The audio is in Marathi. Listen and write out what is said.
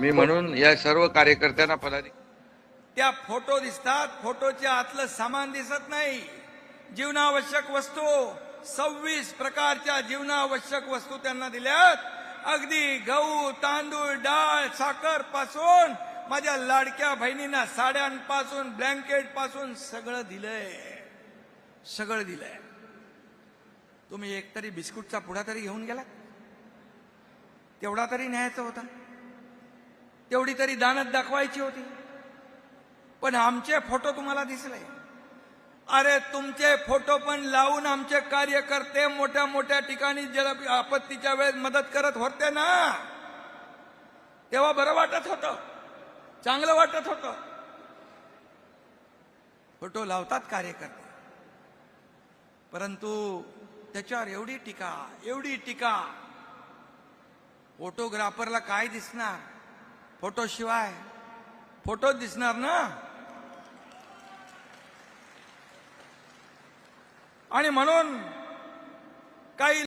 मी म्हणून या सर्व कार्यकर्त्यांना पदाधिकारी त्या फोटो दिसतात, फोटोच्या आतलं सामान दिसत नाही. जीवनावश्यक वस्तू 26 प्रकारच्या जीवनावश्यक वस्तू त्यांना दिल्यात. अगदी गहू, तांदूळ, डाळ, साखर पासून माझ्या लाडक्या बहिणींना साड्यांपासून ब्लँकेट पासून सगळं दिलंय, सगळं दिलंय. तुम्ही एकतरी बिस्कुटचा पुडा तरी घेऊन गेला, तेवढा तरी न्यायचा होता, तेवढी तरी दानत दाखवायची होती. पण आमचे फोटो तुम्हाला दिसले. अरे तुमचे फोटो पण लावून आमचे कार्यकर्ते मोठ्या मोठ्या ठिकाणी जल आपत्तीच्या वेळेस मदत करत होते ना, तेव्हा बरं वाटत होतं, चांगलं वाटत होतं. फोटो लावतात कार्यकर्ते, परंतु त्याच्यावर एवढी टीका. फोटोग्राफरला काय दिसणार? फोटो शिवाय फोटो दिसणार ना. आणि म्हणून काही